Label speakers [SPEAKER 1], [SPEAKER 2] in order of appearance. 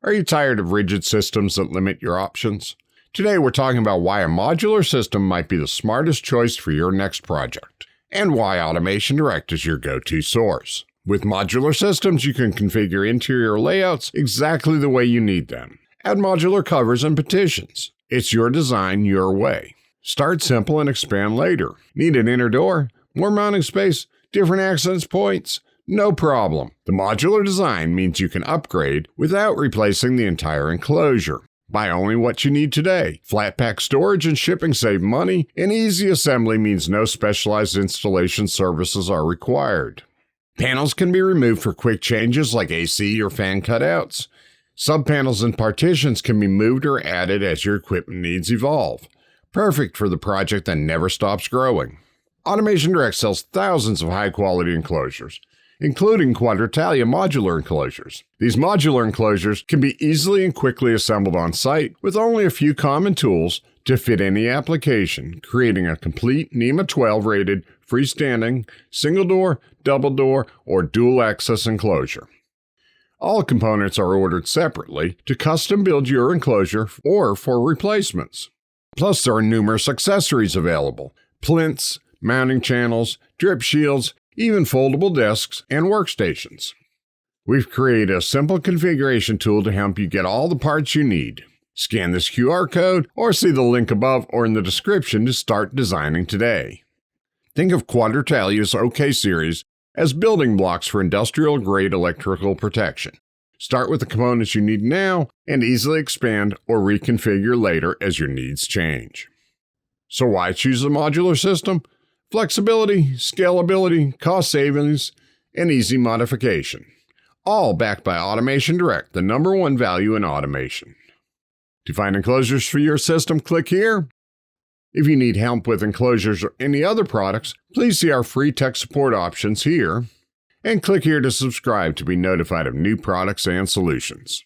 [SPEAKER 1] Are you tired of rigid systems that limit your options? Today we're talking about why a modular system might be the smartest choice for your next project, and why Automation Direct is your go-to source. With modular systems, you can configure interior layouts exactly the way you need them. Add modular covers and partitions. It's your design, your way. Start simple and expand later. Need an inner door? More mounting space? Different access points? No problem. The modular design means you can upgrade without replacing the entire enclosure. Buy only what you need today. Flat pack storage and shipping save money, and easy assembly means no specialized installation services are required. Panels can be removed for quick changes like AC or fan cutouts. Subpanels and partitions can be moved or added as your equipment needs evolve. Perfect for the project that never stops growing. Automation Direct sells thousands of high-quality enclosures, including Quadritalia modular enclosures. These modular enclosures can be easily and quickly assembled on site with only a few common tools to fit any application, creating a complete NEMA 12 rated freestanding single door, double door, or dual access enclosure. All components are ordered separately to custom build your enclosure or for replacements. Plus, there are numerous accessories available: plinths, mounting channels, drip shields, even foldable desks and workstations. We've created a simple configuration tool to help you get all the parts you need. Scan this QR code or see the link above or in the description to start designing today. Think of Quadritalia's OK series as building blocks for industrial-grade electrical protection. Start with the components you need now and easily expand or reconfigure later as your needs change. So why choose a modular system? Flexibility, scalability, cost savings, and easy modification. All backed by Automation Direct, the #1 value in automation. To find enclosures for your system, click here. If you need help with enclosures or any other products, please see our free tech support options here, and click here to subscribe to be notified of new products and solutions.